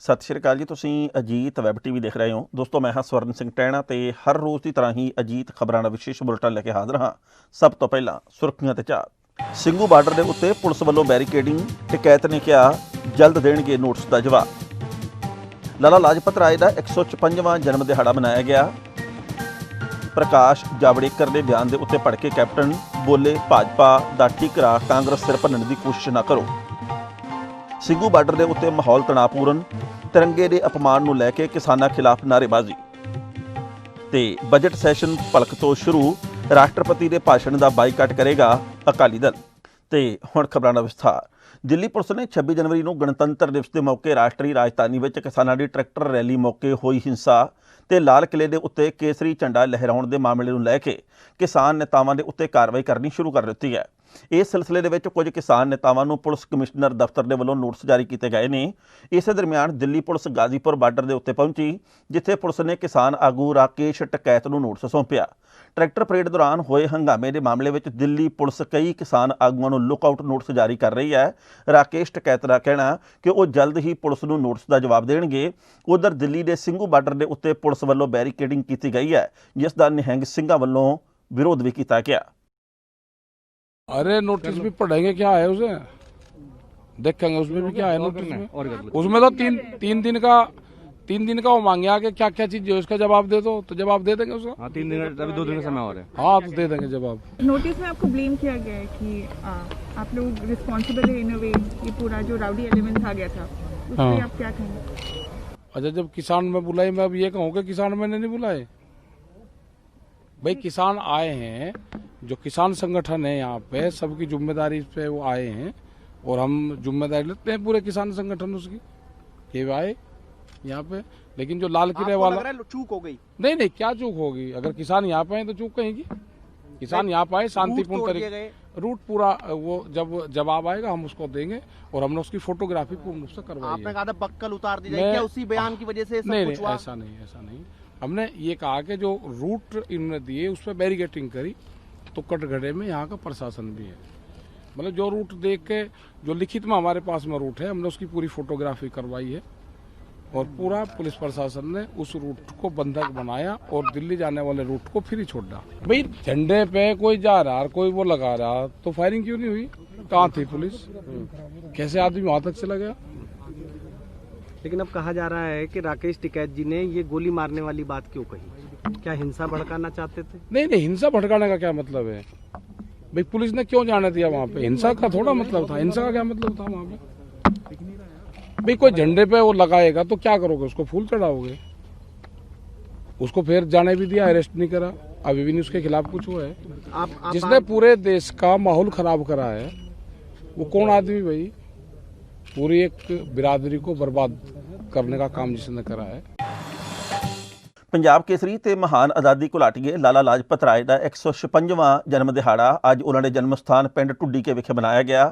सत श्री अकाल जी। तुसीं अजीत वैब टीवी देख रहे हो। दोस्तों मैं हाँ स्वर्ण सिंह टैणा ते हर रोज़ की तरह ही अजीत खबरां दा विशेष बुलेटिन लेके हाज़र हाँ। सब तो पहला सुर्खियां ते झात। ਸਿੰਘੂ बार्डर के उत्ते पुलिस वालों बैरीकेडिंग, टिकैत ने कहा जल्द देणगे नोटिस का जवाब। लाला लाजपत राय का 156वां जन्म दिहाड़ा मनाया गया। प्रकाश जावड़ेकर के बयान के उत्ते भड़के कैप्टन बोले भाजपा दा ठीकरा कांग्रेस सिर भन्नण की कोशिश ना करो। ਸਿੰਘੂ बार्डर के उत्ते माहौल तनावपूर्ण, तिरंगे के अपमान को लैके किसानों खिलाफ नारेबाजी ते बजट सैशन भलक तो शुरू, राष्ट्रपति के भाषण का बाईकाट करेगा अकाली दल। ते हुण खबरां दा विस्तार। दिल्ली पुलिस ने 26 जनवरी को गणतंत्र दिवस के मौके राष्ट्रीय राजधानी में किसानों की ट्रैक्टर रैली मौके हुई हिंसा ते लाल किले के उत्ते केसरी झंडा लहराउण के मामले को लैके किसान नेतावां के उत्ते कार्रवाई करनी शुरू कर दी है। इस सिलसिले के कुछ किसान नेतावां नूं पुलिस कमिश्नर दफ्तर के वलों नोटिस जारी किए गए हैं। इस दरमियान दिल्ली पुलिस गाजीपुर बार्डर के उत्ते पहुंची, जिथे पुलिस ने किसान आगू राकेश टिकैत नूं नोटिस सौंपिया। ट्रैक्टर परेड दौरान होए हंगामे के मामले में दिल्ली पुलिस कई किसान आगुआं नूं लुकआउट नोटिस जारी कर रही है। राकेश टिकैत का कहना कि वह जल्द ही पुलिस नूं नोटिस का जवाब देणगे। उधर दिल्ली के ਸਿੰਘੂ बार्डर के उत्ते पुलिस वलों बैरीकेडिंग की गई है, जिसका निहंग ਸਿੰਘਾਂ वलों विरोध भी किया गया। अरे नोटिस भी पढ़ेंगे, क्या है उसे देखेंगे, उसमें भी क्या है नोटिस में। उसमें तो तीन दिन का वो मांगे आके क्या क्या चीज है, उसका जवाब दे दो तो जवाब दे देंगे उसका। हाँ, 3 दिन अभी 2 दिन का समय और है। हाँ तो दे देंगे जवाब। नोटिस में आपको ब्लेम किया गया है कि आप लोग रिस्पॉन्सिबल है इन अ वे, ये पूरा जो राउडी एलिमेंट आ गया था उस पे आप क्या कहेंगे? अच्छा, जब किसान में बुलाई, मैं अब ये कहूँ कि किसान मैंने नहीं बुलाए भाई। किसान आए हैं, जो किसान संगठन है यहाँ पे, सबकी जिम्मेदारी पे वो आए हैं और हम जिम्मेदारी लेते हैं पूरे किसान संगठन उसकी कि वो आए यहाँ पे। लेकिन जो लाल किले वाला चूक हो गई। नहीं, क्या चूक होगी? अगर किसान यहाँ पे आए तो चूक कहेंगी? किसान यहाँ पे आए शांतिपूर्ण तरीके, रूट पूरा वो जब जवाब आएगा हम उसको देंगे और हमने उसकी फोटोग्राफी पूर्ण रूप से करवाई है। आपने कहा था बक्कल उतार दी जाएगी, क्या उसी बयान की वजह से? नहीं, ऐसा नहीं। हमने ये कहा कि जो रूट इन्होंने दिए उस पर बैरिकेटिंग करी, तो कटघरे में यहाँ का प्रशासन भी है। मतलब जो रूट देख के, जो लिखित में हमारे पास में रूट है, हमने उसकी पूरी फोटोग्राफी करवाई है और पूरा पुलिस प्रशासन ने उस रूट को बंधक बनाया और दिल्ली जाने वाले रूट को फ्री छोड़ा। भाई झंडे पे कोई जा रहा, कोई वो लगा रहा, तो फायरिंग क्यों नहीं हुई? कहाँ थी पुलिस? कैसे आदमी वहां तक चला गया? लेकिन अब कहा जा रहा है कि राकेश टिकैत जी ने ये गोली मारने वाली बात क्यों कही? क्या हिंसा भड़काना चाहते थे? नहीं, हिंसा भड़काने का क्या मतलब है भाई? पुलिस ने क्यों जाने दिया वहाँ पे? हिंसा का थोड़ा मतलब था। हिंसा का क्या मतलब था वहाँ पे? भाई कोई झंडे पे वो लगाएगा तो क्या करोगे? उसको फूल चढ़ाओगे? उसको फिर जाने भी दिया, अरेस्ट नहीं करा, अभी भी नहीं उसके खिलाफ कुछ हुआ है। जिसने पूरे देश का माहौल खराब करा है वो कौन आदमी भाई? पूरी एक बिरादरी को बर्बाद करने का काम जिसने करा है। पंजाब केसरी ते महान आज़ादी घुलाटीए लाला लाजपत राय का 156वां जन्म दिहाड़ा अज उन्होंने जन्म स्थान पिंड ढुड्डी के विखे मनाया गया।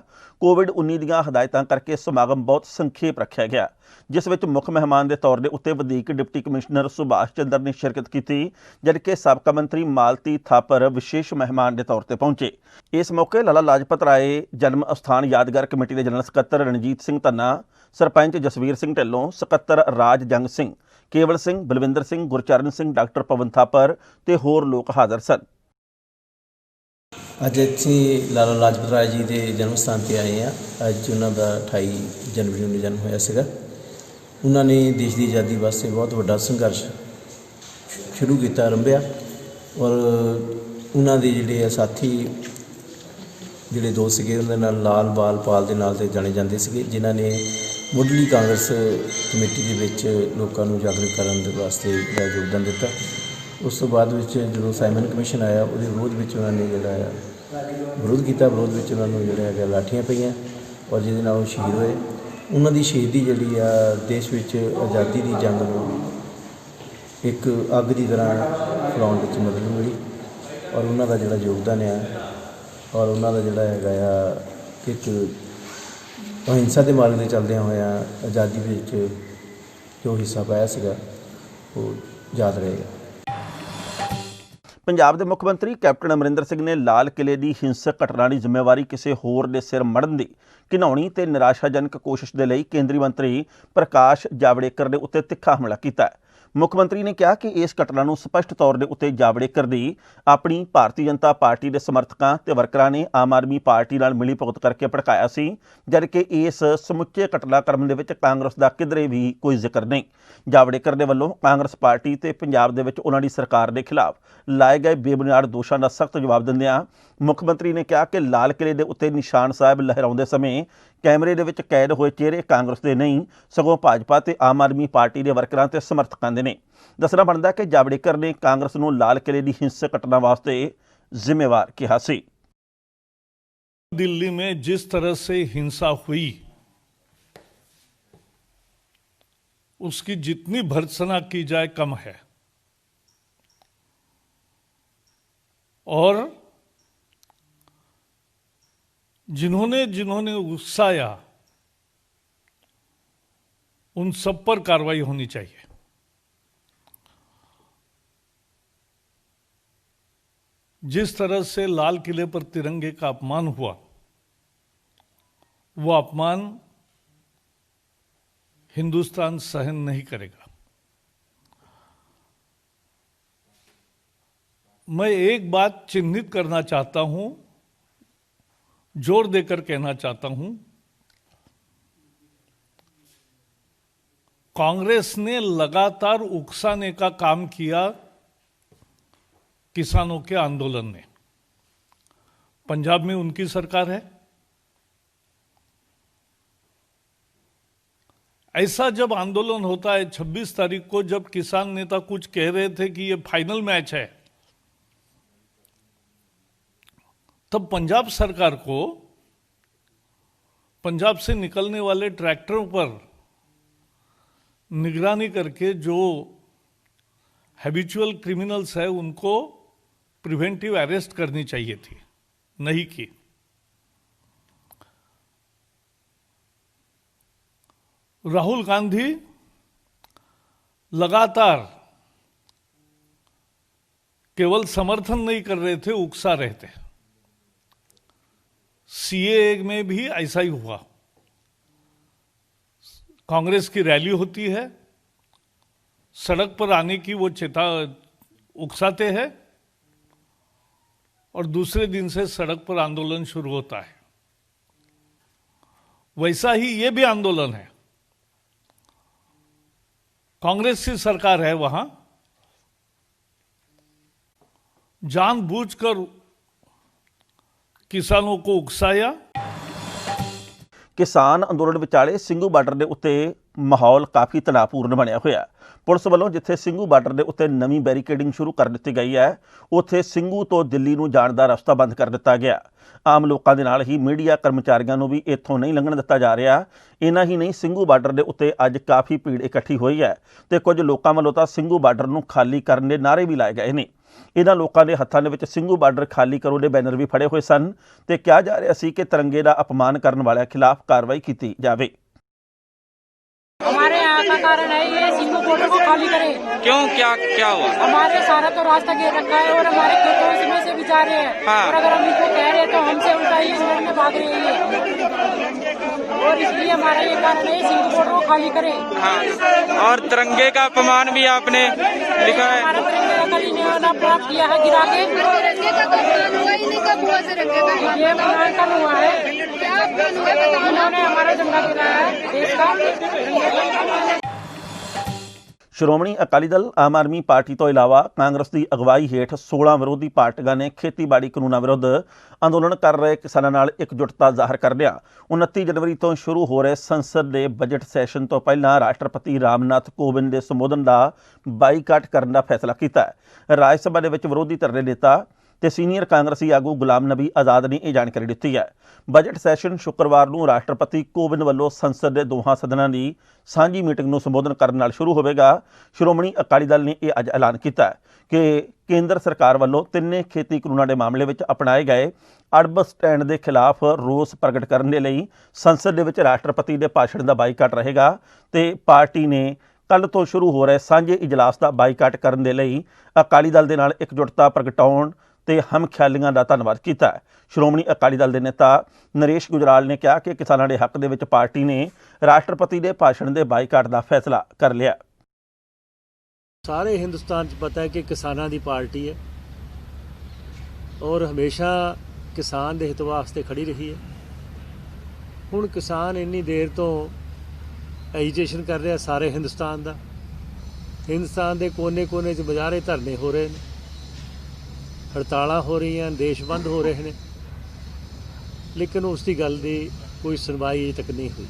कोविड-19 ਦੀਆਂ हदायतां करके समागम बहुत संखेप रखा गया, जिस विच मुख मेहमान के तौर के उत्ते वधीक डिप्टी कमिश्नर सुभाष चंद्र ने शिरकत की, जबकि साबका मंत्री मालती थापर विशेष मेहमान के तौर पर पहुंचे। इस मौके लाला लाजपत राय जन्म स्थान यादगार कमेटी के जनरल सकत्तर रणजीत सिंह धन्ना, सरपंच जसवीर सिंह ढिल्लों, सकत्तर राज जंग सिंह, केवल सिंह, बलविंदर सिंह, गुरचरण सिंह, डॉक्टर पवन थापर ते होर लोग हाज़र सन। अज इत्थे लाला लाजपत राय जी के जन्म स्थान पर आए हैं। अज उन्हों का 28 जनवरी ਨੂੰ जन्म होया सीगा। उन्होंने देश की आज़ादी वास्ते बहुत बड़ा संघर्ष शुरू किया, आरंभिया, और उन्होंने जिहड़े साथी जिहड़े दो सीगे उन्होंने नाल लाल बाल पाल के नाल ते जाने जाते सीगे, जिन्हां ने मुढ़ली कांग्रेस कमेटी के विच लोकां नूं जागरूक करने वास्ते योगदान दिता। उस तो बाद जो साइमन कमीशन आया वो विरोध में उन्होंने जोड़ा विरोध किया। विरोध में उन्होंने जोड़ा लाठियां पईयां और जिहदे नाल शहीद होए। उन्होंने शहीदी जी देश में आज़ादी की जंग में एक अग की तरह फैलाउण में मदद मिली और उन्होंने जोड़ा योगदान है और उन्होंने जोड़ा है एक अहिंसा के मार्ग से चलदे हुए आज़ादी में जो हिस्सा पाया सीगा वो याद रहेगा। पंजाब के मुख मंत्री कैप्टन अमरिंदर सिंह ने लाल किले की हिंसक घटना की जिम्मेवारी किसी होर दे सिर मढ़न की ਘਿਨਾਉਣੀ ਤੇ ਨਿਰਾਸ਼ਾਜਨਕ ਕੋਸ਼ਿਸ਼ ਦੇ ਲਈ ਕੇਂਦਰੀ ਮੰਤਰੀ ਪ੍ਰਕਾਸ਼ ਜਾਵੜੇਕਰ ਦੇ ਉੱਤੇ ਤਿੱਖਾ ਹਮਲਾ ਕੀਤਾ ਹੈ। ਮੁੱਖ ਮੰਤਰੀ ਨੇ ਕਿਹਾ ਕਿ ਇਸ ਘਟਨਾ ਨੂੰ ਸਪਸ਼ਟ ਤੌਰ ਦੇ ਉੱਤੇ ਜਾਵੜੇਕਰ ਦੀ ਆਪਣੀ ਭਾਰਤੀ ਜਨਤਾ ਪਾਰਟੀ ਦੇ ਸਮਰਥਕਾਂ ਤੇ ਵਰਕਰਾਂ ਨੇ ਆਮ ਆਦਮੀ ਪਾਰਟੀ ਨਾਲ ਮਿਲੀ ਭੁਗਤ ਕਰਕੇ ਭੜਕਾਇਆ ਸੀ, ਜਦਕਿ ਇਸ ਸਮੁੱਚੇ ਘਟਨਾਕ੍ਰਮ ਦੇ ਵਿੱਚ ਕਾਂਗਰਸ ਦਾ ਕਿਧਰੇ ਵੀ ਕੋਈ ਜ਼ਿਕਰ ਨਹੀਂ। ਜਾਵੜੇਕਰ ਦੇ ਵੱਲੋਂ ਕਾਂਗਰਸ ਪਾਰਟੀ ਤੇ ਪੰਜਾਬ ਦੇ ਵਿੱਚ ਉਹਨਾਂ ਦੀ ਸਰਕਾਰ ਦੇ ਖਿਲਾਫ ਲਾਏ ਗਏ ਬੇਬੁਨਿਆਦ ਦੋਸ਼ਾਂ ਦਾ ਸਖਤ ਜਵਾਬ ਦਿੰਦਿਆਂ ਮੁੱਖ ਮੰਤਰੀ ਨੇ ਕਿਹਾ ਕਿ ਲਾਲ ਕਿਲੇ ਦੇ ਉੱਤੇ ਨਿਸ਼ਾਨ ਸਾਹਿਬ ਲਹਿਰਾਉਂਦੇ ਸਮੇਂ ਕੈਮਰੇ ਦੇ ਵਿੱਚ ਕੈਦ ਹੋਏ ਚਿਹਰੇ ਕਾਂਗਰਸ ਦੇ ਨਹੀਂ, ਸਗੋਂ ਭਾਜਪਾ ਤੇ ਆਮ ਆਦਮੀ ਪਾਰਟੀ ਦੇ ਵਰਕਰਾਂ ਤੇ ਸਮਰਥਕਾਂ ਦੇ ਨੇ। ਦੱਸਣਾ ਬਣਦਾ ਕਿ ਜਾਵੜੇਕਰ ਨੇ ਕਾਂਗਰਸ ਨੂੰ ਲਾਲ ਕਿਲੇ ਦੀ ਹਿੰਸਕ ਘਟਨਾ ਵਾਸਤੇ ਜ਼ਿੰਮੇਵਾਰ ਕਿਹਾ ਸੀ। दिल्ली में जिस तरह से हिंसा हुई उसकी जितनी भर्त्सना की जाए कम है, और जिन्होंने जिन्होंने उकसाया उन सब पर कार्रवाई होनी चाहिए। जिस तरह से लाल किले पर तिरंगे का अपमान हुआ, वो अपमान हिंदुस्तान सहन नहीं करेगा। मैं एक बात चिन्हित करना चाहता हूं, जोर देकर कहना चाहता हूं, कांग्रेस ने लगातार उकसाने का काम किया किसानों के आंदोलन ने। पंजाब में उनकी सरकार है। ऐसा जब आंदोलन होता है 26 तारीख को, जब किसान नेता कुछ कह रहे थे कि ये फाइनल मैच है, तब पंजाब सरकार को पंजाब से निकलने वाले ट्रैक्टरों पर निगरानी करके जो हैबिचुअल क्रिमिनल्स है उनको प्रिवेंटिव अरेस्ट करनी चाहिए थी, नहीं की। राहुल गांधी लगातार केवल समर्थन नहीं कर रहे थे, उकसा रहे थे। सीएए में भी ऐसा ही हुआ। कांग्रेस की रैली होती है, सड़क पर आने की वो उकसाते हैं, और दूसरे दिन से सड़क पर आंदोलन शुरू होता है। वैसा ही ये भी आंदोलन है। कांग्रेस की सरकार है, वहां जानबूझकर किसानों को उकसाया। किसान अंदोलन विचाले ਸਿੰਘੂ ਬਾਰਡਰ ਦੇ ਉੱਤੇ ਮਾਹੌਲ ਕਾਫੀ ਤਣਾਅਪੂਰਨ ਬਣਿਆ ਹੋਇਆ। ਪੁਲਿਸ ਵੱਲੋਂ ਜਿੱਥੇ ਸਿੰਘੂ ਬਾਰਡਰ ਦੇ ਉੱਤੇ ਨਵੀਂ ਬੈਰੀਕੇਡਿੰਗ ਸ਼ੁਰੂ ਕਰ ਦਿੱਤੀ ਗਈ ਹੈ, ਉੱਥੇ ਸਿੰਘੂ ਤੋਂ ਦਿੱਲੀ ਨੂੰ ਜਾਣ ਦਾ ਰਸਤਾ ਬੰਦ ਕਰ ਦਿੱਤਾ ਗਿਆ। ਆਮ ਲੋਕਾਂ ਦੇ ਨਾਲ ਹੀ ਮੀਡੀਆ ਕਰਮਚਾਰੀਆਂ ਨੂੰ ਵੀ ਇੱਥੋਂ ਨਹੀਂ ਲੰਘਣ ਦਿੱਤਾ ਜਾ ਰਿਹਾ। ਇੰਨਾ ਹੀ ਨਹੀਂ, ਸਿੰਘੂ ਬਾਰਡਰ ਦੇ ਉੱਤੇ ਅੱਜ ਕਾਫੀ ਭੀੜ ਇਕੱਠੀ ਹੋਈ ਹੈ ਤੇ ਕੁਝ ਲੋਕਾਂ ਵੱਲੋਂ ਤਾਂ ਸਿੰਘੂ ਬਾਰਡਰ ਨੂੰ ਖਾਲੀ ਕਰਨ ਦੇ ਨਾਅਰੇ ਵੀ ਲਾਏ ਗਏ ਨੇ। ਇਹਨਾਂ ਲੋਕਾਂ ਦੇ ਹੱਥਾਂ ਦੇ ਵਿੱਚ ਸਿੰਘੂ ਬਾਰਡਰ ਖਾਲੀ ਕਰੋ ਦੇ ਬੈਨਰ ਵੀ ਫੜੇ ਹੋਏ ਸਨ ਤੇ ਕਿਹਾ ਜਾ ਰਿਹਾ ਸੀ ਕਿ ਤਿਰੰਗੇ ਦਾ ਅਪਮਾਨ ਕਰਨ ਵਾਲਿਆਂ ਖਿਲਾਫ ਕਾਰਵਾਈ ਕੀਤੀ ਜਾਵੇ। हमारे यहाँ का कारण है ये सिंगू बॉर्डर को खाली करें। क्यों, क्या हुआ? हमारे सारा तो रास्ता घेर रखा है और हमारे खेतों में से भी जा रहे हैं। हाँ। और अगर हम इनको कह रहे हैं तो हमसे उल्टा ही स्पीड में भाग रहे हैं, और इसलिए हमारा ये कारण है सिंगू बॉर्डर को खाली करें। हाँ। और तिरंगे का अपमान भी आपने लिखा है। हमारा तिरंगे का कली ने प्राप्त किया है गिरा के। ये अपमान कम हुआ है, उन्होंने हमारा झंडा गिराया है देश का। ਸ਼੍ਰੋਮਣੀ ਅਕਾਲੀ ਦਲ, ਆਮ ਆਦਮੀ ਪਾਰਟੀ ਤੋਂ ਇਲਾਵਾ ਕਾਂਗਰਸ ਦੀ ਅਗਵਾਈ ਹੇਠ 16 ਵਿਰੋਧੀ ਪਾਰਟੀਆਂ ਨੇ ਖੇਤੀਬਾੜੀ ਕਾਨੂੰਨਾਂ ਵਿਰੁੱਧ ਅੰਦੋਲਨ ਕਰ ਰਹੇ ਕਿਸਾਨਾਂ ਨਾਲ ਇਕਜੁੱਟਤਾ ਜ਼ਾਹਰ ਕਰਦਿਆਂ 29 ਜਨਵਰੀ ਤੋਂ ਸ਼ੁਰੂ ਹੋ ਰਹੇ ਸੰਸਦ ਦੇ ਬਜਟ ਸੈਸ਼ਨ ਤੋਂ ਪਹਿਲਾਂ ਰਾਸ਼ਟਰਪਤੀ ਰਾਮਨਾਥ ਕੋਵਿੰਦ ਦੇ ਸੰਬੋਧਨ ਦਾ ਬਾਈਕਾਟ ਕਰਨ ਦਾ ਫੈਸਲਾ ਕੀਤਾ ਹੈ। ਰਾਜ ਸਭਾ ਦੇ ਵਿੱਚ ਵਿਰੋਧੀ ਧਿਰ ਦੇ ਨੇਤਾ ਤੇ ਸੀਨੀਅਰ ਕਾਂਗਰਸੀ ਆਗੂ ਗੁਲਾਮ ਨਬੀ ਆਜ਼ਾਦ ਨੇ ਇਹ ਜਾਣਕਾਰੀ ਦਿੱਤੀ ਹੈ। ਬਜਟ ਸੈਸ਼ਨ ਸ਼ੁੱਕਰਵਾਰ ਨੂੰ ਰਾਸ਼ਟਰਪਤੀ ਕੋਵਿੰਦ ਵੱਲੋਂ ਸੰਸਦ ਦੇ ਦੋਹਾਂ ਸਦਨਾਂ ਦੀ ਸਾਂਝੀ ਮੀਟਿੰਗ ਨੂੰ ਸੰਬੋਧਨ ਕਰਨ ਨਾਲ ਸ਼ੁਰੂ ਹੋਵੇਗਾ। ਸ਼੍ਰੋਮਣੀ ਅਕਾਲੀ ਦਲ ਨੇ ਇਹ ਅੱਜ ਐਲਾਨ ਕੀਤਾ ਕਿ ਕੇਂਦਰ ਸਰਕਾਰ ਵੱਲੋਂ ਤਿੰਨੇ ਖੇਤੀ ਕਾਨੂੰਨਾਂ ਦੇ ਮਾਮਲੇ ਵਿੱਚ ਅਪਣਾਏ ਗਏ ਅੜਬ ਸਟੈਂਡ ਦੇ ਖਿਲਾਫ ਰੋਸ ਪ੍ਰਗਟ ਕਰਨ ਦੇ ਲਈ ਸੰਸਦ ਦੇ ਵਿੱਚ ਰਾਸ਼ਟਰਪਤੀ ਦੇ ਭਾਸ਼ਣ ਦਾ ਬਾਈਕਾਟ ਰਹੇਗਾ ਤੇ ਪਾਰਟੀ ਨੇ ਕੱਲ੍ਹ ਤੋਂ ਸ਼ੁਰੂ ਹੋ ਰਹੇ ਸਾਂਝੇ ਇਜਲਾਸ ਦਾ ਬਾਈਕਾਟ ਕਰਨ ਦੇ ਲਈ ਅਕਾਲੀ ਦਲ ਦੇ ਨਾਲ ਇਕਜੁੱਟਤਾ ਪ੍ਰਗਟਾਉਣ ਤੇ ਹਮਖਿਆਲੀਆਂ ਦਾ ਧੰਨਵਾਦ ਕੀਤਾ। ਸ਼੍ਰੋਮਣੀ ਅਕਾਲੀ ਦਲ ਦੇ ਨੇਤਾ ਨਰੇਸ਼ ਗੁਜਰਾਲ ਨੇ ਕਿਹਾ ਕਿ ਕਿਸਾਨਾਂ ਦੇ ਹੱਕ ਦੇ ਵਿੱਚ ਪਾਰਟੀ ਨੇ ਰਾਸ਼ਟਰਪਤੀ ਦੇ ਭਾਸ਼ਣ ਦੇ ਬਾਈਕਾਟ ਦਾ ਫੈਸਲਾ ਕਰ ਲਿਆ। ਸਾਰੇ ਹਿੰਦੁਸਤਾਨ 'ਚ ਪਤਾ ਹੈ ਕਿ ਕਿਸਾਨਾਂ ਦੀ ਪਾਰਟੀ ਹੈ ਔਰ ਹਮੇਸ਼ਾ ਕਿਸਾਨ ਦੇ ਹਿੱਤ ਵਾਸਤੇ ਖੜੀ ਰਹੀ ਹੈ। ਹੁਣ ਕਿਸਾਨ ਇੰਨੀ ਦੇਰ ਤੋਂ ਐਜੀਟੇਸ਼ਨ ਕਰ ਰਿਹਾ ਸਾਰੇ ਹਿੰਦੁਸਤਾਨ ਦਾ। ਹਿੰਦੁਸਤਾਨ ਦੇ ਕੋਨੇ-ਕੋਨੇ 'ਚ ਮੁਜ਼ਾਹਰੇ ਧਰਨੇ ਹੋ ਰਹੇ ਨੇ, ਹੜਤਾਲਾਂ ਹੋ ਰਹੀਆਂ, ਦੇਸ਼ ਬੰਦ ਹੋ ਰਹੇ ਨੇ, ਲੇਕਿਨ ਉਸ ਦੀ ਗੱਲ ਦੀ ਕੋਈ ਸੁਣਵਾਈ ਅਜੇ ਤੱਕ ਨਹੀਂ ਹੋਈ।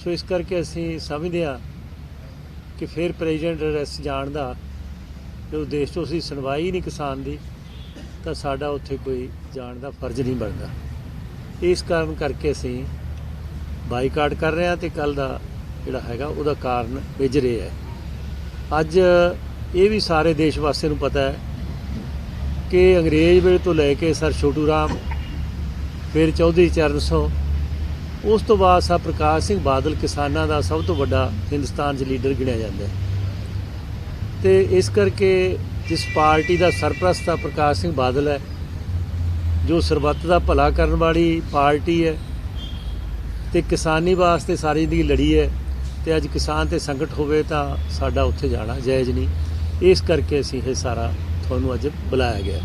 ਸੋ ਇਸ ਕਰਕੇ ਅਸੀਂ ਸਮਝਦੇ ਹਾਂ ਕਿ ਫਿਰ ਪ੍ਰੈਜ਼ੀਡੈਂਟ ਅਰੈਸਟ ਜਾਣ ਦਾ ਜਦੋਂ ਦੇਸ਼ 'ਚ ਉਸਦੀ ਸੁਣਵਾਈ ਨਹੀਂ ਕਿਸਾਨ ਦੀ, ਤਾਂ ਸਾਡਾ ਉੱਥੇ ਕੋਈ ਜਾਣ ਦਾ ਫਰਜ਼ ਨਹੀਂ ਬਣਦਾ। ਇਸ ਕਾਰਨ ਕਰਕੇ ਅਸੀਂ ਬਾਈਕਾਟ ਕਰ ਰਹੇ ਹਾਂ ਤੇ ਕੱਲ੍ਹ ਦਾ ਜਿਹੜਾ ਹੈਗਾ ਉਹਦਾ ਕਾਰਨ ਵਿਜ ਰਿਹਾ ਹੈ। ਅੱਜ ਇਹ ਵੀ ਸਾਰੇ ਦੇਸ਼ ਵਾਸੀਆਂ ਨੂੰ ਪਤਾ ਹੈ ਕਿ ਅੰਗਰੇਜ਼ ਵੇਲੇ ਤੋਂ ਲੈ ਕੇ ਸਰ ਛੋਟੂ ਰਾਮ, ਫਿਰ ਚੌਧਰੀ ਚਰਨ ਸਿੰਘ, ਉਸ ਤੋਂ ਬਾਅਦ ਸਰ ਪ੍ਰਕਾਸ਼ ਸਿੰਘ ਬਾਦਲ ਕਿਸਾਨਾਂ ਦਾ ਸਭ ਤੋਂ ਵੱਡਾ ਹਿੰਦੁਸਤਾਨ 'ਚ ਲੀਡਰ ਗਿਣਿਆ ਜਾਂਦਾ ਹੈ। ਤੇ ਇਸ ਕਰਕੇ ਜਿਸ ਪਾਰਟੀ ਦਾ ਸਰਪ੍ਰਸਤ ਆ ਪ੍ਰਕਾਸ਼ ਸਿੰਘ ਬਾਦਲ ਹੈ, ਜੋ ਸਰਬੱਤ ਦਾ ਭਲਾ ਕਰਨ ਵਾਲੀ ਪਾਰਟੀ ਹੈ ਤੇ ਕਿਸਾਨੀ ਵਾਸਤੇ ਸਾਰੀ ਜ਼ਿੰਦਗੀ ਲੜੀ ਹੈ, ਤੇ ਅੱਜ ਕਿਸਾਨ ਤੇ ਸੰਕਟ ਹੋਵੇ ਤਾਂ ਸਾਡਾ ਉੱਥੇ ਜਾਣਾ ਜਾਇਜ਼ ਨਹੀਂ। ਇਸ ਕਰਕੇ ਅਸੀਂ ਇਹ ਸਾਰਾ ਤੁਹਾਨੂੰ ਅੱਜ ਬੁਲਾਇਆ ਗਿਆ।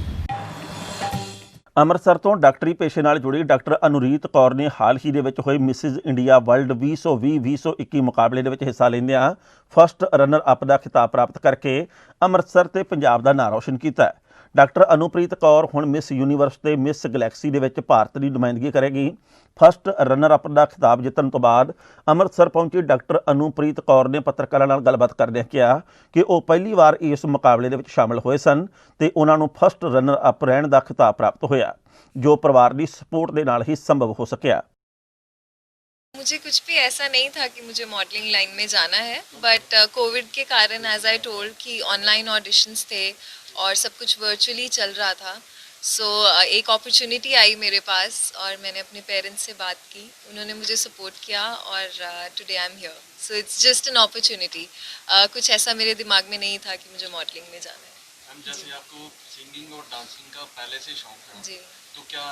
ਅੰਮ੍ਰਿਤਸਰ ਤੋਂ ਡਾਕਟਰੀ ਪੇਸ਼ੇ ਨਾਲ ਜੁੜੀ ਡਾਕਟਰ ਅਨੁਰੀਤ ਕੌਰ ਨੇ ਹਾਲ ਹੀ ਦੇ ਵਿੱਚ ਹੋਏ ਮਿਸਿਜ਼ ਇੰਡੀਆ ਵਰਲਡ 2020-2021 ਮੁਕਾਬਲੇ ਦੇ ਵਿੱਚ ਹਿੱਸਾ ਲੈਂਦਿਆਂ ਫਸਟ ਰਨਰ ਅਪ ਦਾ ਖਿਤਾਬ ਪ੍ਰਾਪਤ ਕਰਕੇ ਅੰਮ੍ਰਿਤਸਰ ਤੇ ਪੰਜਾਬ ਦਾ ਨਾਂ ਰੌਸ਼ਨ ਕੀਤਾ। ਡਾਕਟਰ ਅਨੁਪ੍ਰੀਤ ਕੌਰ ਹੁਣ ਮਿਸ ਯੂਨੀਵਰਸ ਤੇ ਮਿਸ ਗਲੈਕਸੀ ਦੇ ਵਿੱਚ ਭਾਰਤ ਦੀ ਨੁਮਾਇੰਦਗੀ ਕਰੇਗੀ। ਫਸਟ ਰਨਰ ਅਪ ਦਾ ਖਿਤਾਬ ਜਿੱਤਣ ਤੋਂ ਬਾਅਦ ਅੰਮ੍ਰਿਤਸਰ ਪਹੁੰਚੀ ਡਾਕਟਰ ਅਨੁਪ੍ਰੀਤ ਕੌਰ ਨੇ ਪੱਤਰਕਾਰਾਂ ਨਾਲ ਗੱਲਬਾਤ ਕਰਦਿਆਂ ਕਿਹਾ ਕਿ ਉਹ ਪਹਿਲੀ ਵਾਰ ਇਸ ਮੁਕਾਬਲੇ ਦੇ ਵਿੱਚ ਸ਼ਾਮਲ ਹੋਏ ਸਨ ਤੇ ਉਹਨਾਂ ਨੂੰ ਫਸਟ ਰਨਰ ਅਪ ਰਹਿਣ ਦਾ ਖਿਤਾਬ ਪ੍ਰਾਪਤ ਹੋਇਆ, ਜੋ ਪਰਿਵਾਰ ਦੀ ਸਪੋर्ट ਦੇ ਨਾਲ ਹੀ ਸੰਭਵ ਹੋ सकिया। मुझे कुछ भी ऐसा नहीं था कि मुझे मॉडलिंग लाइन में जाना है, बट कोविड के कारण एज आई टोल्ड कि ऑनलाइन ऑडिशंस थे और सब कुछ वर्चुअली चल रहा था। सो एक अपॉर्चुनिटी आई मेरे पास और मैंने अपने पेरेंट्स से बात की, उन्होंने मुझे सपोर्ट किया और today I am here. So it's just an opportunity. कुछ ऐसा मेरे दिमाग में नहीं था कि मुझे मॉडलिंग में जाना है। जैसे आपको सिंगिंग और डांसिंग का पहले से शौक था जी, तो क्या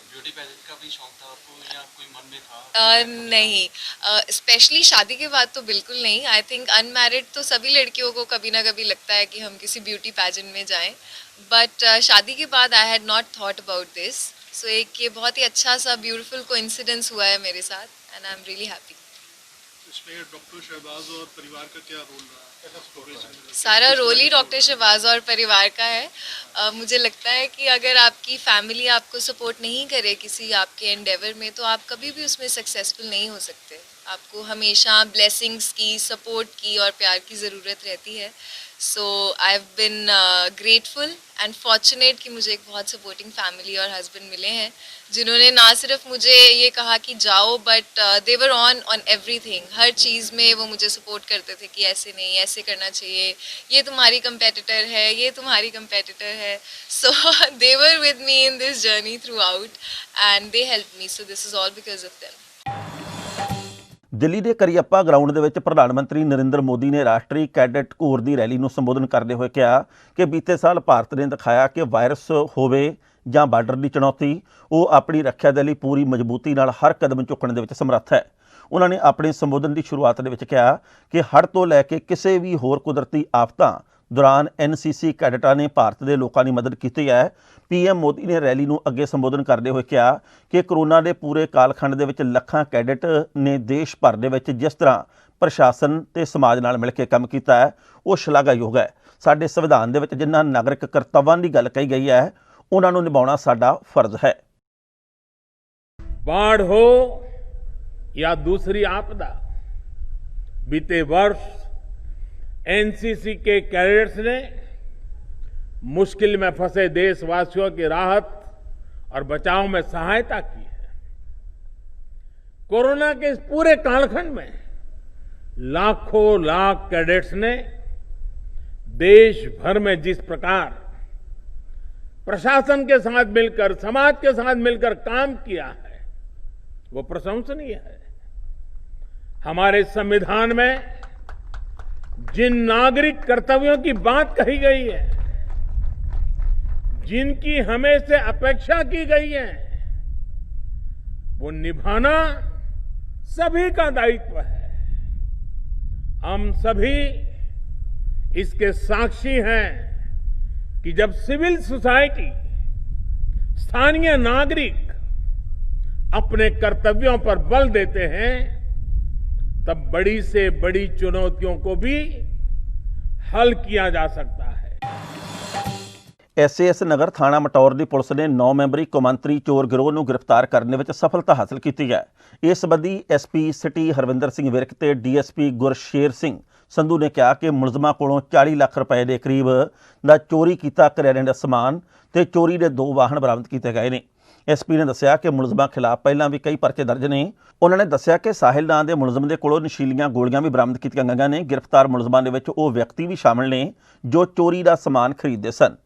ब्यूटी पैजेंट का भी शौक था आपको या कोई मन में था? नहीं, स्पेशली शादी के बाद तो बिल्कुल नहीं। आई थिंक अनमैरिड तो सभी लड़कियों को कभी ना कभी लगता है कि हम किसी ब्यूटी पैजेंट में जाएं, बट शादी के बाद I had not thought about this. So एक ये बहुत ही अच्छा सा ब्यूटीफुल कोइंसिडेंस हुआ है मेरे साथ and I am really happy. इसमें डॉक्टर शहबाज और परिवार का क्या रोल रहा है? सारा रोल ही डॉक्टर शहबाज और परिवार का है। मुझे लगता है कि अगर आपकी फैमिली आपको सपोर्ट नहीं करे किसी आपके एंडेवर में, तो आप कभी भी उसमें सक्सेसफुल नहीं हो सकते। आपको हमेशा ब्लेसिंग्स की, सपोर्ट की और प्यार की ज़रूरत रहती है। So I have been grateful and fortunate कि मुझे एक बहुत सपोर्टिंग फैमिली और हस्बैंड मिले हैं, जिन्होंने ना सिर्फ मुझे ये कहा कि जाओ, but they were on everything. हर चीज़ में वो मुझे सपोर्ट करते थे कि ऐसे नहीं, ऐसे करना चाहिए, ये तुम्हारी कंपेटिटर है, ये तुम्हारी कंपेटिटर है। So they were with me in this journey throughout and they help me. So this is all because of them. Delhi ਦੇ ਕਰੀਅੱਪਾ ਗਰਾਊਂਡ ਦੇ ਵਿੱਚ ਪ੍ਰਧਾਨ ਮੰਤਰੀ ਨਰਿੰਦਰ ਮੋਦੀ ਨੇ ਰਾਸ਼ਟਰੀ ਕੈਡਟ ਕੋਰ ਦੀ ਰੈਲੀ ਨੂੰ ਸੰਬੋਧਨ ਕਰਦੇ ਹੋਏ ਕਿਹਾ ਕਿ ਬੀਤੇ ਸਾਲ ਭਾਰਤ ਨੇ ਦਿਖਾਇਆ ਕਿ ਵਾਇਰਸ ਹੋਵੇ ਜਾਂ ਬਾਰਡਰ ਦੀ ਚੁਣੌਤੀ, ਉਹ ਆਪਣੀ ਰੱਖਿਆ ਦੇ ਲਈ ਪੂਰੀ ਮਜ਼ਬੂਤੀ ਨਾਲ ਹਰ ਕਦਮ ਚੁੱਕਣ ਦੇ ਵਿੱਚ ਸਮਰੱਥ ਹੈ। ਉਹਨਾਂ ਨੇ ਆਪਣੇ ਸੰਬੋਧਨ ਦੀ ਸ਼ੁਰੂਆਤ ਦੇ ਵਿੱਚ ਕਿਹਾ ਕਿ ਹੜ੍ਹ ਤੋਂ ਲੈ ਕੇ ਕਿਸੇ ਵੀ ਹੋਰ ਕੁਦਰਤੀ ਆਫਤਾਂ ਦੌਰਾਨ ਐਨਸੀਸੀ ਕੈਡਟਾਂ ਨੇ ਭਾਰਤ ਦੇ ਲੋਕਾਂ ਦੀ ਮਦਦ ਕੀਤੀ ਹੈ। ਪੀਐਮ ਮੋਦੀ ਨੇ ਰੈਲੀ ਨੂੰ ਅੱਗੇ ਸੰਬੋਧਨ ਕਰਦੇ ਹੋਏ ਕਿਹਾ ਕਿ ਕਰੋਨਾ ਦੇ ਪੂਰੇ ਕਾਲਖੰਡ ਦੇ ਵਿੱਚ ਲੱਖਾਂ ਕੈਡਟ ਨੇ ਦੇਸ਼ ਭਰ ਦੇ ਵਿੱਚ ਜਿਸ ਤਰ੍ਹਾਂ ਪ੍ਰਸ਼ਾਸਨ ਤੇ ਸਮਾਜ ਨਾਲ ਮਿਲ ਕੇ ਕੰਮ ਕੀਤਾ ਹੈ, ਉਹ ਸ਼ਲਾਘਾਯੋਗ ਹੈ। ਸਾਡੇ ਸੰਵਿਧਾਨ ਦੇ ਵਿੱਚ ਜਿਨ੍ਹਾਂ ਨਾਗਰਿਕ ਕਰਤੱਵਾਂ ਦੀ ਗੱਲ ਕਹੀ ਗਈ ਹੈ, ਉਹਨਾਂ ਨੂੰ ਨਿਭਾਉਣਾ ਸਾਡਾ ਫਰਜ਼ ਹੈ। बाढ़ हो या दूसरी आपदा, बीते वर्ष एनसीसी के कैडेट्स ने मुश्किल में फंसे देशवासियों की राहत और बचाव में सहायता की है। कोरोना के इस पूरे कालखंड में लाखों लाख कैडेट्स ने देश भर में जिस प्रकार प्रशासन के साथ मिलकर, समाज के साथ मिलकर काम किया है, वो प्रशंसनीय है। हमारे संविधान में जिन नागरिक कर्तव्यों की बात कही गई है, जिनकी हमें से अपेक्षा की गई है वो निभाना सभी का दायित्व है। हम सभी इसके साक्षी हैं कि जब सिविल सोसाइटी, स्थानीय नागरिक अपने कर्तव्यों पर बल देते हैं तब बड़ी से बड़ी चुनौतियों को भी हल किया जा सकता है। SAS ਨਗਰ ਥਾਣਾ ਮਟੌਰ ਦੀ ਪੁਲਿਸ ਨੇ 9 ਮੈਂਬਰੀ ਕੌਮਾਂਤਰੀ ਚੋਰ ਗਿਰੋਹ ਨੂੰ ਗ੍ਰਿਫਤਾਰ ਕਰਨ ਵਿੱਚ ਸਫਲਤਾ ਹਾਸਲ ਕੀਤੀ ਹੈ। ਇਸ ਸੰਬੰਧੀ SP ਸਿਟੀ ਹਰਵਿੰਦਰ ਸਿੰਘ ਵਿਰਕ ਤੇ DSP ਗੁਰਸ਼ੇਰ ਸਿੰਘ ਸੰਧੂ ਨੇ ਕਿਹਾ ਕਿ ਮੁਲਜ਼ਮਾਂ ਕੋਲੋਂ 40 ਲੱਖ ਰੁਪਏ ਦੇ ਕਰੀਬ ਦਾ ਚੋਰੀ ਕੀਤਾ ਕਰਿਆਨੇ ਦਾ ਸਮਾਨ ਤੇ ਚੋਰੀ ਦੇ 2 ਵਾਹਨ ਬਰਾਮਦ ਕੀਤੇ ਗਏ ਨੇ। SP ਨੇ ਦੱਸਿਆ ਕਿ ਮੁਲਜ਼ਮਾਂ ਖਿਲਾਫ ਪਹਿਲਾਂ ਵੀ ਕਈ ਪਰਚੇ ਦਰਜ ਨੇ। ਉਹਨਾਂ ਨੇ ਦੱਸਿਆ ਕਿ ਸਾਹਿਲ ਨਾਂ ਦੇ ਮੁਲਜ਼ਮ ਦੇ ਕੋਲੋਂ ਨਸ਼ੀਲੀਆਂ ਗੋਲੀਆਂ ਵੀ ਬਰਾਮਦ ਕੀਤੀਆਂ ਗਈਆਂ ਨੇ। ਗ੍ਰਿਫਤਾਰ ਮੁਲਜ਼ਮਾਂ ਦੇ ਵਿੱਚ ਉਹ ਵਿਅਕਤੀ ਵੀ ਸ਼ਾਮਲ ਨੇ ਜੋ ਚੋਰੀ ਦਾ ਸਮਾਨ ਖਰੀਦਦੇ ਸਨ।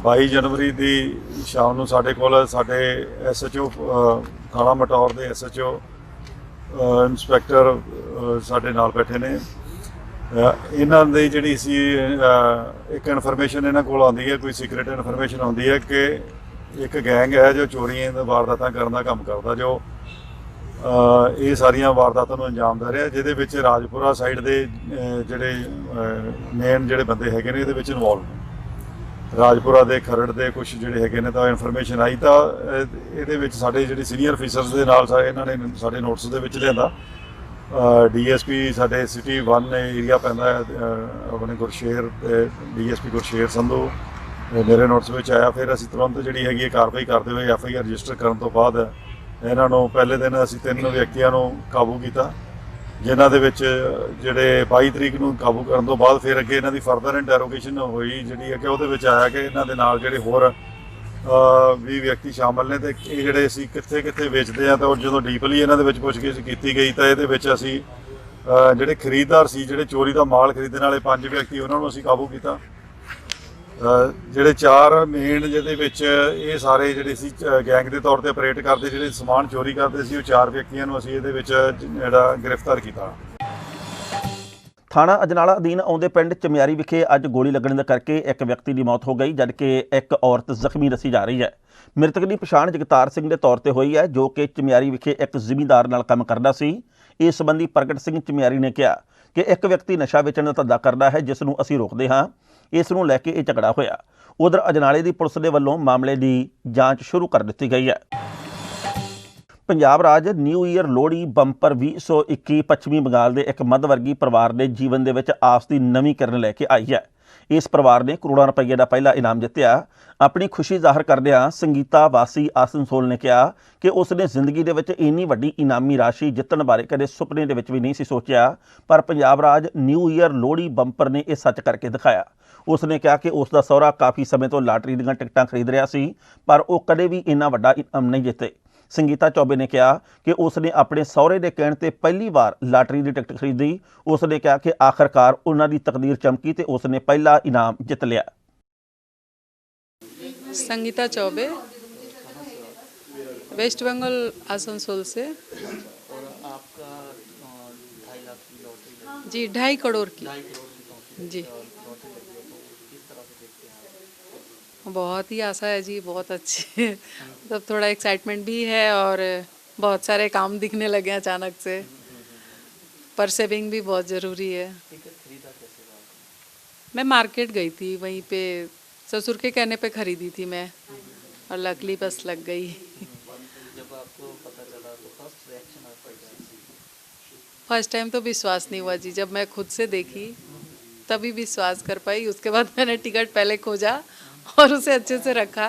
22 जनवरी ਦੀ ਸ਼ਾਮ ਨੂੰ ਸਾਡੇ ਕੋਲ ਸਾਡੇ SHO ਥਾਣਾ ਮਟੌਰ ਦੇ SHO ਇੰਸਪੈਕਟਰ ਸਾਡੇ ਨਾਲ ਬੈਠੇ ਨੇ। ਇਹਨਾਂ ਦੀ ਜਿਹੜੀ ਸੀ ਇੱਕ ਇਨਫੋਰਮੇਸ਼ਨ ਇਹਨਾਂ ਕੋਲ ਆਉਂਦੀ ਹੈ, ਕੋਈ ਸੀਕ੍ਰੀਟ ਇਨਫੋਰਮੇਸ਼ਨ ਆਉਂਦੀ ਹੈ ਕਿ ਇੱਕ ਗੈਂਗ ਹੈ ਜੋ ਚੋਰੀਆਂ ਦੇ ਵਾਰਦਾਤਾਂ ਕਰਨ ਦਾ ਕੰਮ ਕਰਦਾ, ਜੋ ਇਹ ਸਾਰੀਆਂ ਵਾਰਦਾਤਾਂ ਨੂੰ ਅੰਜਾਮ ਦੇ ਰਿਹਾ, ਜਿਹਦੇ ਵਿੱਚ ਰਾਜਪੁਰਾ ਸਾਈਡ ਦੇ ਜਿਹੜੇ ਮੇਨ ਜਿਹੜੇ ਬੰਦੇ ਹੈਗੇ ਨੇ ਇਹਦੇ ਵਿੱਚ ਇਨਵੋਲਵ ਨੇ। ਰਾਜਪੁਰਾ ਦੇ ਖਰੜ ਦੇ ਕੁਝ ਜਿਹੜੇ ਹੈਗੇ ਨੇ ਤਾਂ ਇਨਫੋਰਮੇਸ਼ਨ ਆਈ ਤਾਂ ਇਹਦੇ ਵਿੱਚ ਸਾਡੇ ਜਿਹੜੇ ਸੀਨੀਅਰ ਅਫੀਸਰਸ ਦੇ ਨਾਲ ਇਹਨਾਂ ਨੇ ਸਾਡੇ ਨੋਟਿਸ ਦੇ ਵਿੱਚ ਲਿਆਂਦਾ। DSP ਸਾਡੇ ਸਿਟੀ 1 ਏਰੀਆ ਪੈਂਦਾ ਆਪਣੇ ਗੁਰਸ਼ੇਰ ਤੇ DSP ਗੁਰਸ਼ੇਰ ਸੰਧੂ ਮੇਰੇ ਨੋਟਿਸ ਵਿੱਚ ਆਇਆ। ਫਿਰ ਅਸੀਂ ਤੁਰੰਤ ਜਿਹੜੀ ਹੈਗੀ ਕਾਰਵਾਈ ਕਰਦੇ ਹੋਏ FIR ਰਜਿਸਟਰ ਕਰਨ ਤੋਂ ਬਾਅਦ ਇਹਨਾਂ ਨੂੰ ਪਹਿਲੇ ਦਿਨ ਅਸੀਂ 3 ਵਿਅਕਤੀਆਂ ਨੂੰ ਕਾਬੂ ਕੀਤਾ, ਜਿਨ੍ਹਾਂ ਦੇ ਵਿੱਚ ਜਿਹੜੇ 22 ਤਰੀਕ ਨੂੰ ਕਾਬੂ ਕਰਨ ਤੋਂ ਬਾਅਦ ਫਿਰ ਅੱਗੇ ਇਹਨਾਂ ਦੀ ਫਰਦਰ ਇੰਟਰੋਗੇਸ਼ਨ ਹੋਈ, ਜਿਹੜੀ ਹੈ ਕਿ ਉਹਦੇ ਵਿੱਚ ਆਇਆ ਕਿ ਇਹਨਾਂ ਦੇ ਨਾਲ ਜਿਹੜੇ ਹੋਰ 20 ਵਿਅਕਤੀ ਸ਼ਾਮਲ ਨੇ ਤੇ ਇਹ ਜਿਹੜੇ ਅਸੀਂ ਕਿੱਥੇ ਕਿੱਥੇ ਵੇਚਦੇ ਆ। ਤਾਂ ਜਦੋਂ ਡੀਪਲੀ ਇਹਨਾਂ ਦੇ ਵਿੱਚ ਪੁੱਛਗਿੱਛ ਕੀਤੀ ਗਈ ਤਾਂ ਇਹਦੇ ਵਿੱਚ ਅਸੀਂ ਜਿਹੜੇ ਖਰੀਦਦਾਰ ਸੀ, ਜਿਹੜੇ ਚੋਰੀ ਦਾ ਮਾਲ ਖਰੀਦਣ ਵਾਲੇ 5 ਵਿਅਕਤੀ, ਉਹਨਾਂ ਨੂੰ ਅਸੀਂ ਕਾਬੂ ਕੀਤਾ। ਜਿਹੜੇ 4 ਮੇਨ ਜਿਹਦੇ ਵਿੱਚ ਇਹ ਸਾਰੇ ਜਿਹੜੇ ਸੀ ਗੈਂਗ ਦੇ ਤੌਰ ਤੇ ਆਪਰੇਟ ਕਰਦੇ, ਜਿਹੜੇ ਸਮਾਨ ਚੋਰੀ ਕਰਦੇ ਸੀ, ਉਹ 4 ਵਿਅਕਤੀਆਂ ਨੂੰ ਅਸੀਂ ਇਹਦੇ ਵਿੱਚ ਜਿਹੜਾ ਗ੍ਰਿਫਤਾਰ ਕੀਤਾ। ਥਾਣਾ ਅਜਨਾਲਾ ਅਧੀਨ ਆਉਂਦੇ ਪਿੰਡ ਚਮਿਆਰੀ ਵਿਖੇ ਅੱਜ ਗੋਲੀ ਲੱਗਣ ਦੇ ਕਰਕੇ ਇੱਕ ਵਿਅਕਤੀ ਦੀ ਮੌਤ ਹੋ ਗਈ, ਜਦਕਿ ਇੱਕ ਔਰਤ ਜ਼ਖਮੀ ਦੱਸੀ ਜਾ ਰਹੀ ਹੈ। ਮ੍ਰਿਤਕ ਦੀ ਪਛਾਣ ਜਗਤਾਰ ਸਿੰਘ ਦੇ ਤੌਰ ਤੇ ਹੋਈ ਹੈ, ਜੋ ਕਿ ਚਮਿਆਰੀ ਵਿਖੇ ਇੱਕ ਜ਼ਿਮੀਂਦਾਰ ਨਾਲ ਕੰਮ ਕਰਦਾ ਸੀ। ਇਸ ਸੰਬੰਧੀ ਪ੍ਰਗਟ ਸਿੰਘ ਚਮਿਆਰੀ ਨੇ ਕਿਹਾ ਕਿ ਇੱਕ ਵਿਅਕਤੀ ਨਸ਼ਾ ਵੇਚਣ ਦਾ ਧੰਦਾ ਕਰਦਾ ਹੈ, ਜਿਸ ਨੂੰ ਅਸੀਂ ਰੋਕਦੇ ਹਾਂ। ਇਸ ਨੂੰ ਲੈ ਕੇ ਇਹ ਝਗੜਾ ਹੋਇਆ। ਉਧਰ ਅਜਨਾਲੇ ਦੀ ਪੁਲਿਸ ਦੇ ਵੱਲੋਂ ਮਾਮਲੇ ਦੀ ਜਾਂਚ ਸ਼ੁਰੂ ਕਰ ਦਿੱਤੀ ਗਈ ਹੈ। ਪੰਜਾਬ ਰਾਜ ਨਿਊ ਈਅਰ ਲੋਹੜੀ ਬੰਪਰ 2021 ਪੱਛਮੀ ਬੰਗਾਲ ਦੇ ਇੱਕ ਮੱਧ ਵਰਗੀ ਪਰਿਵਾਰ ਦੇ ਜੀਵਨ ਦੇ ਵਿੱਚ ਆਸ ਦੀ ਨਵੀਂ ਕਿਰਨ ਲੈ ਕੇ ਆਈ ਹੈ। ਇਸ ਪਰਿਵਾਰ ਨੇ ਕਰੋੜਾਂ ਰੁਪਏ ਦਾ ਪਹਿਲਾ ਇਨਾਮ ਜਿੱਤਿਆ। ਆਪਣੀ ਖੁਸ਼ੀ ਜ਼ਾਹਰ ਕਰਦਿਆਂ ਸੰਗੀਤਾ ਵਾਸੀ ਆਸਨਸੋਲ ਨੇ ਕਿਹਾ ਕਿ ਉਸ ਨੇ ਜ਼ਿੰਦਗੀ ਦੇ ਵਿੱਚ ਇੰਨੀ ਵੱਡੀ ਇਨਾਮੀ ਰਾਸ਼ੀ ਜਿੱਤਣ ਬਾਰੇ ਕਦੇ ਸੁਪਨੇ ਦੇ ਵਿੱਚ ਵੀ ਨਹੀਂ ਸੀ ਸੋਚਿਆ, ਪਰ ਪੰਜਾਬ ਰਾਜ ਨਿਊ ਈਅਰ ਲੋਹੜੀ ਬੰਪਰ ਨੇ ਇਹ ਸੱਚ ਕਰਕੇ ਦਿਖਾਇਆ। ਉਸ ਨੇ ਕਿਹਾ ਕਿ ਉਸ ਦਾ ਸਹੁਰਾ ਕਾਫੀ ਸਮੇਂ ਤੋਂ ਲਾਟਰੀ ਦੀਆਂ ਟਿਕਟਾਂ ਖਰੀਦ ਰਿਹਾ ਸੀ, ਪਰ ਉਹ ਕਦੇ ਵੀ ਇੰਨਾ ਵੱਡਾ ਇਨਾਮ ਨਹੀਂ ਜਿੱਤੇ। ਸੰਗੀਤਾ ਚੌਬੇ ਨੇ ਕਿਹਾ ਕਿ ਉਸ ਨੇ ਆਪਣੇ ਸਹੁਰੇ ਦੇ ਕਹਿਣ ਤੇ ਪਹਿਲੀ ਵਾਰ ਲਾਟਰੀ ਦੀ ਟਿਕਟ ਖਰੀਦੀ। ਉਸ ਨੇ ਕਿਹਾ ਕਿ ਆਖਰਕਾਰ ਉਹਨਾਂ ਦੀ ਤਕਦੀਰ ਚਮਕੀ ਤੇ ਉਸ ਨੇ ਪਹਿਲਾ ਇਨਾਮ ਜਿੱਤ ਲਿਆ। संगीता चौबे, वेस्ट बंगाल आसनसोल से। और आपका 2.5 लाख की लॉटरी जी 2.5 करोड़ की जी। बहुत ही आशा है जी, बहुत अच्छी। मतलब थोड़ा एक्साइटमेंट भी है और बहुत सारे काम दिखने लगे अचानक से, पर सेविंग भी बहुत ज़रूरी है। मैं मार्केट गई थी, वहीं पे ससुर के कहने पे खरीदी थी मैं, और लकली बस लग गई। जब आपको पता चला तो फर्स्ट रिएक्शन आपका क्या था? फर्स्ट टाइम तो विश्वास नहीं हुआ जी, जब मैं खुद से देखी तभी विश्वास कर पाई। उसके बाद मैंने टिकट पहले खोजा और उसे अच्छे से रखा,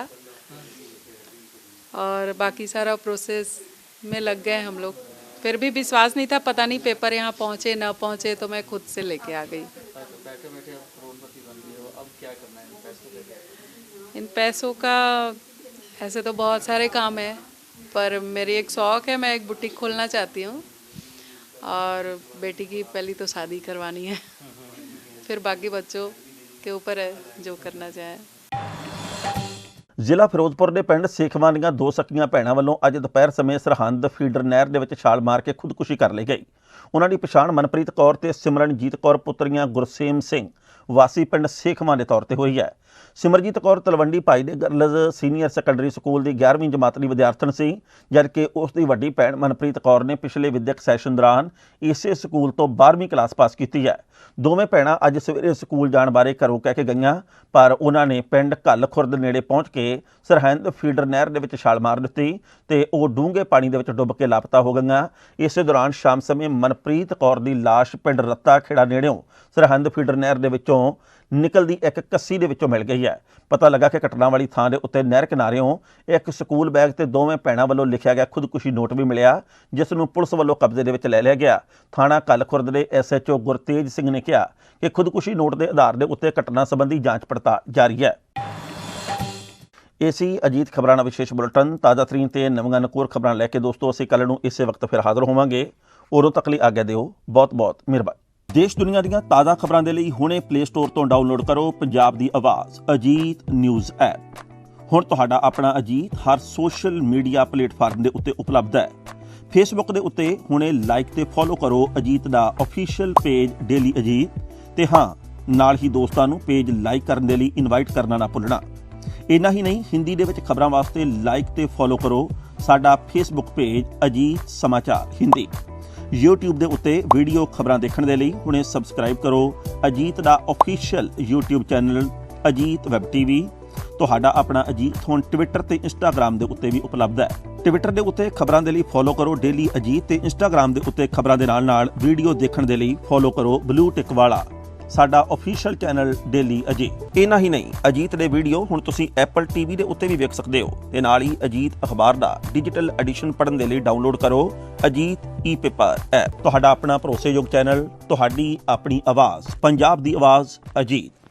और बाकी सारा प्रोसेस में लग गए हम लोग। फिर भी विश्वास नहीं था, पता नहीं पेपर यहाँ पहुँचे ना पहुँचे, तो मैं खुद से लेके आ गई। बैठे बैठे आप करोड़पति बन गए हो, अब क्या करना है इन पैसों का? इन पैसों का ऐसे तो बहुत सारे काम है, पर मेरी एक शौक़ है, मैं एक बुटीक खोलना चाहती हूँ, और बेटी की पहली तो शादी करवानी है, फिर बाकी बच्चों के ऊपर है जो करना चाहे। ਜ਼ਿਲ੍ਹਾ ਫਿਰੋਜ਼ਪੁਰ ਦੇ ਪਿੰਡ ਸੇਖਵਾਂ ਦੀਆਂ 2 ਸਕੀਆਂ ਭੈਣਾਂ ਵੱਲੋਂ ਅੱਜ ਦੁਪਹਿਰ ਸਮੇਂ ਸਰਹੰਦ ਫੀਡਰ ਨਹਿਰ ਦੇ ਵਿੱਚ ਛਾਲ ਮਾਰ ਕੇ ਖੁਦਕੁਸ਼ੀ ਕਰ ਲਈ ਗਈ। ਉਹਨਾਂ ਦੀ ਪਛਾਣ ਮਨਪ੍ਰੀਤ ਕੌਰ ਤੇ ਸਿਮਰਨਜੀਤ ਕੌਰ ਪੁੱਤਰੀਆਂ ਗੁਰਸੇਮ ਸਿੰਘ ਵਾਸੀ ਪਿੰਡ ਸੇਖਵਾਂ ਦੇ ਤੌਰ ਤੇ ਹੋਈ ਹੈ। ਸਿਮਰਜੀਤ ਕੌਰ ਤਲਵੰਡੀ ਭਾਈ ਦੇ ਗਰਲਜ਼ ਸੀਨੀਅਰ ਸੈਕੰਡਰੀ ਸਕੂਲ ਦੀ 11ਵੀਂ ਜਮਾਤ ਦੀ ਵਿਦਿਆਰਥਣ ਸੀ, ਜਦਕਿ ਉਸ ਦੀ ਵੱਡੀ ਭੈਣ ਮਨਪ੍ਰੀਤ ਕੌਰ ਨੇ ਪਿਛਲੇ ਵਿਦਿਅਕ ਸੈਸ਼ਨ ਦੌਰਾਨ ਇਸੇ ਸਕੂਲ ਤੋਂ 12ਵੀਂ ਕਲਾਸ ਪਾਸ ਕੀਤੀ ਹੈ। ਦੋਵੇਂ ਭੈਣਾਂ ਅੱਜ ਸਵੇਰੇ ਸਕੂਲ ਜਾਣ ਬਾਰੇ ਘਰੋਂ ਕਹਿ ਕੇ ਗਈਆਂ, ਪਰ ਉਹਨਾਂ ਨੇ ਪਿੰਡ ਘੱਲ ਖੁਰਦ ਨੇੜੇ ਪਹੁੰਚ ਕੇ ਸਰਹੰਦ ਫੀਡਰ ਨਹਿਰ ਦੇ ਵਿੱਚ ਛਾਲ ਮਾਰ ਦਿੱਤੀ ਤੇ ਉਹ ਡੂੰਘੇ ਪਾਣੀ ਦੇ ਵਿੱਚ ਡੁੱਬ ਕੇ ਲਾਪਤਾ ਹੋ ਗਈਆਂ। ਇਸੇ ਦੌਰਾਨ ਸ਼ਾਮ ਸਮੇਂ ਮਨਪ੍ਰੀਤ ਕੌਰ ਦੀ ਲਾਸ਼ ਪਿੰਡ ਰੱਤਾ ਖੇੜਾ ਨੇੜਿਓਂ ਸਰਹੰਦ ਫੀਡਰ ਨਹਿਰ ਦੇ ਵਿੱਚੋਂ ਨਿਕਲਦੀ ਇੱਕ ਕੱਸੀ ਦੇ ਵਿੱਚੋਂ ਮਿਲ ਗਈ ਹੈ। ਪਤਾ ਲੱਗਾ ਕਿ ਘਟਨਾ ਵਾਲੀ ਥਾਂ ਦੇ ਉੱਤੇ ਨਹਿਰ ਕਿਨਾਰਿਓਂ ਇੱਕ ਸਕੂਲ ਬੈਗ ਤੇ ਦੋਵੇਂ ਭੈਣਾਂ ਵੱਲੋਂ ਲਿਖਿਆ ਗਿਆ ਖੁਦਕੁਸ਼ੀ ਨੋਟ ਵੀ ਮਿਲਿਆ, ਜਿਸ ਨੂੰ ਪੁਲਿਸ ਵੱਲੋਂ ਕਬਜ਼ੇ ਦੇ ਵਿੱਚ ਲੈ ਲਿਆ ਗਿਆ। ਥਾਣਾ ਘੱਲ ਖੁਰਦ ਦੇ SHO ਗੁਰਤੇਜ ਸਿੰਘ ਨੇ ਕਿਹਾ ਕਿ ਖੁਦਕੁਸ਼ੀ ਨੋਟ ਦੇ ਆਧਾਰ ਦੇ ਉੱਤੇ ਘਟਨਾ ਸੰਬੰਧੀ ਜਾਂਚ ਪੜਤਾਲ ਜਾਰੀ ਹੈ। ਇਹ ਸੀ ਅਜੀਤ ਖਬਰਾਂ ਦਾ ਵਿਸ਼ੇਸ਼ ਬੁਲੇਟਿਨ। ਤਾਜ਼ਾ ਤਰੀਨ ਤੇ ਨਵੀਆਂ ਨਕੋਰ ਖਬਰਾਂ ਲੈ ਕੇ ਦੋਸਤੋ ਅਸੀਂ ਕੱਲ੍ਹ ਨੂੰ ਇਸੇ ਵਕਤ ਫਿਰ ਹਾਜ਼ਰ ਹੋਵਾਂਗੇ। ਉਦੋਂ ਤੱਕ ਲਈ ਆਗਿਆ ਦਿਓ। ਬਹੁਤ ਬਹੁਤ ਮਿਹਰਬਾਨੀ। ਦੇਸ਼ ਦੁਨੀਆ ਦੀਆਂ ਤਾਜ਼ਾ ਖਬਰਾਂ ਦੇ ਲਈ ਹੁਣੇ ਪਲੇ ਸਟੋਰ ਤੋਂ ਡਾਊਨਲੋਡ ਕਰੋ ਪੰਜਾਬ ਦੀ ਆਵਾਜ਼ ਅਜੀਤ ਨਿਊਜ਼ ਐਪ। ਹੁਣ ਤੁਹਾਡਾ ਆਪਣਾ ਅਜੀਤ ਹਰ ਸੋਸ਼ਲ ਮੀਡੀਆ ਪਲੇਟਫਾਰਮ ਦੇ ਉੱਤੇ ਉਪਲਬਧ ਹੈ। ਫੇਸਬੁੱਕ ਦੇ ਉੱਤੇ ਹੁਣੇ ਲਾਈਕ ਤੇ ਫੋਲੋ ਕਰੋ ਅਜੀਤ ਦਾ ਅਫੀਸ਼ੀਅਲ ਪੇਜ ਡੇਲੀ ਅਜੀਤ, ਤੇ ਹਾਂ ਨਾਲ ਹੀ ਦੋਸਤਾਂ ਨੂੰ ਪੇਜ ਲਾਈਕ ਕਰਨ ਦੇ ਲਈ ਇਨਵਾਈਟ ਕਰਨਾ ਨਾ ਭੁੱਲਣਾ। ਇੰਨਾ ਹੀ ਨਹੀਂ, ਹਿੰਦੀ ਦੇ ਵਿੱਚ ਖਬਰਾਂ ਵਾਸਤੇ ਲਾਈਕ ਤੇ ਫੋਲੋ ਕਰੋ ਸਾਡਾ ਫੇਸਬੁੱਕ ਪੇਜ ਅਜੀਤ ਸਮਾਚਾਰ ਹਿੰਦੀ। YouTube ਦੇ ਉੱਤੇ ਵੀਡੀਓ ਖਬਰਾਂ ਦੇਖਣ ਦੇ ਲਈ ਹੁਣੇ ਸਬਸਕ੍ਰਾਈਬ ਕਰੋ ਅਜੀਤ ਦਾ official YouTube channel Ajit web TV। ਤੁਹਾਡਾ ਆਪਣਾ ਅਜੀਤ ਹੁਣ ਟਵਿੱਟਰ ਤੇ ਇੰਸਟਾਗ੍ਰਾਮ ਦੇ ਉੱਤੇ ਵੀ ਉਪਲਬਧ ਹੈ। ਟਵਿੱਟਰ ਦੇ ਉੱਤੇ ਖਬਰਾਂ ਦੇ ਲਈ ਫੋਲੋ ਕਰੋ ਡੇਲੀ ਅਜੀਤ, ਤੇ ਇੰਸਟਾਗ੍ਰਾਮ ਦੇ ਉੱਤੇ ਖਬਰਾਂ ਦੇ ਨਾਲ ਵੀਡੀਓ ਦੇਖਣ ਦੇ ਲਈ ਫੋਲੋ ਕਰੋ ਬਲੂ ਟਿਕ ਵਾਲਾ ਸਾਡਾ ਅਫੀਸ਼ੀਅਲ ਚੈਨਲ ਡੇਲੀ ਅਜੀਤ। ਇੰਨਾ ਹੀ ਨਹੀਂ, ਅਜੀਤ ਦੇ ਵੀਡੀਓ ਹੁਣ ਤੁਸੀਂ Apple TV ਦੇ ਉੱਤੇ ਵੀ ਵੇਖ ਸਕਦੇ ਹੋ, ਤੇ ਨਾਲ ਹੀ ਅਜੀਤ ਅਖਬਾਰ ਦਾ ਡਿਜੀਟਲ ਐਡੀਸ਼ਨ ਪੜ੍ਹਨ ਦੇ ਲਈ ਡਾਊਨਲੋਡ ਕਰੋ ਅਜੀਤ ਈ-ਪੇਪਰ ਐਪ। ਤੁਹਾਡਾ ਆਪਣਾ ਭਰੋਸੇਯੋਗ ਚੈਨਲ, ਤੁਹਾਡੀ ਆਪਣੀ ਆਵਾਜ਼, ਪੰਜਾਬ ਦੀ ਆਵਾਜ਼ ਅਜੀਤ।